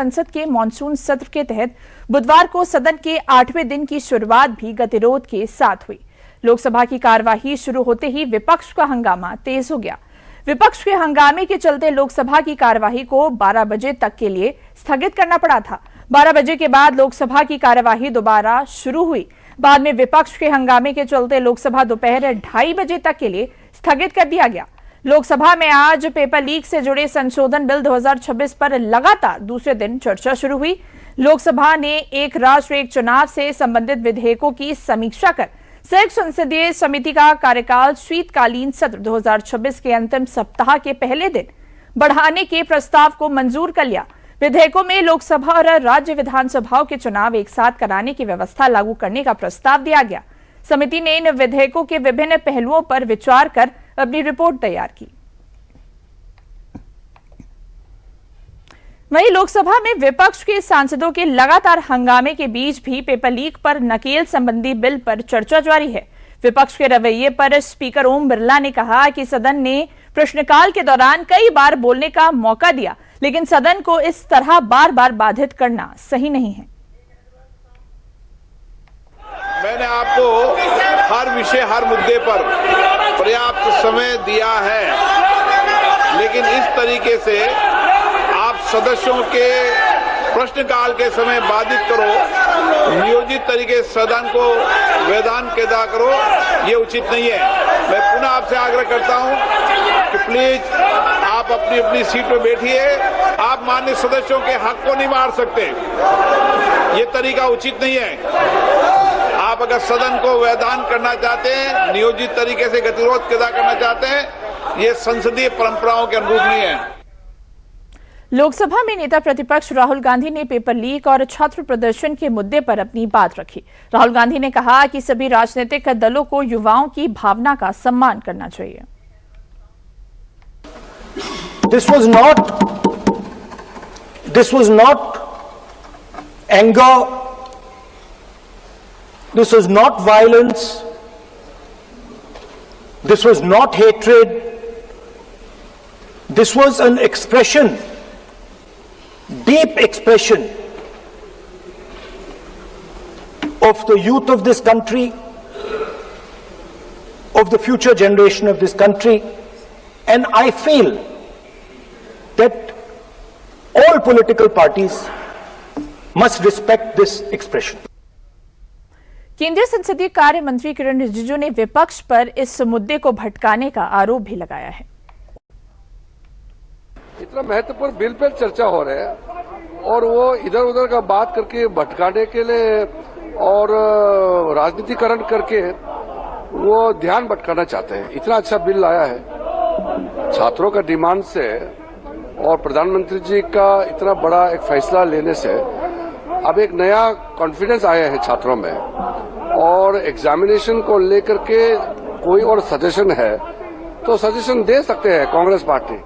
संसद के मानसून सत्र के तहत बुधवार को सदन के 8वें दिन की शुरुआत भी गतिरोध के साथ हुई। लोकसभा की कार्यवाही शुरू होते ही विपक्ष का हंगामा तेज हो गया। विपक्ष के हंगामे के चलते लोकसभा की कार्यवाही को 12 बजे तक के लिए स्थगित करना पड़ा था। 12 बजे के बाद लोकसभा की कार्यवाही दोबारा शुरू हुई। बाद में विपक्ष के हंगामे के चलते लोकसभा दोपहर 2:30 बजे तक के लिए स्थगित कर दिया गया। लोकसभा में आज पेपर लीक से जुड़े संशोधन बिल 2026 पर लगातार दूसरे दिन चर्चा शुरू हुई। लोकसभा ने एक राष्ट्र एक चुनाव से संबंधित विधेयकों की समीक्षा कर संयुक्त संसदीय समिति का कार्यकाल शीतकालीन सत्र 2026 के अंतिम सप्ताह के पहले दिन बढ़ाने के प्रस्ताव को मंजूर कर लिया। विधेयकों में लोकसभा और राज्य विधानसभाओं के चुनाव एक साथ कराने की व्यवस्था लागू करने का प्रस्ताव दिया गया। समिति ने इन विधेयकों के विभिन्न पहलुओं पर विचार कर अपनी रिपोर्ट तैयार की। वहीं लोकसभा में विपक्ष के सांसदों के लगातार हंगामे के बीच भी पेपर लीक पर नकेल संबंधी बिल पर चर्चा जारी है। विपक्ष के रवैये पर स्पीकर ओम बिरला ने कहा कि सदन ने प्रश्नकाल के दौरान कई बार बोलने का मौका दिया, लेकिन सदन को इस तरह बार बार बाधित करना सही नहीं है। मैंने आपको हर विषय हर मुद्दे पर पर्याप्त समय दिया है, लेकिन इस तरीके से आप सदस्यों के प्रश्नकाल के समय बाधित करो, नियोजित तरीके से सदन को वेदान केदा करो, ये उचित नहीं है। मैं पुनः आपसे आग्रह करता हूं कि प्लीज आप अपनी अपनी सीट पर बैठिए। आप माननीय सदस्यों के हक को नहीं मार सकते, ये तरीका उचित नहीं है। आप अगर सदन को वैधान करना चाहते हैं, नियोजित तरीके से गतिरोध पैदा करना चाहते हैं, ये संसदीय परंपराओं के अनुरूप नहीं है। लोकसभा में नेता प्रतिपक्ष राहुल गांधी ने पेपर लीक और छात्र प्रदर्शन के मुद्दे पर अपनी बात रखी। राहुल गांधी ने कहा कि सभी राजनीतिक दलों को युवाओं की भावना का सम्मान करना चाहिए। This was not anger. This was not violence. This was not hatred. This was an expression, deep expression of the youth of this country, of the future generation of this country, and I feel that all political parties must respect this expression. केंद्रीय संसदीय कार्य मंत्री किरण रिजिजू ने विपक्ष पर इस मुद्दे को भटकाने का आरोप भी लगाया है। इतना महत्वपूर्ण बिल पर चर्चा हो रहा है और वो इधर उधर का बात करके भटकाने के लिए और राजनीतिकरण करके वो ध्यान भटकाना चाहते हैं। इतना अच्छा बिल लाया है छात्रों का डिमांड से और प्रधानमंत्री जी का इतना बड़ा एक फैसला लेने से अब एक नया कॉन्फिडेंस आया है छात्रों में। और एग्जामिनेशन को लेकर के कोई और सजेशन है तो सजेशन दे सकते हैं कांग्रेस पार्टी।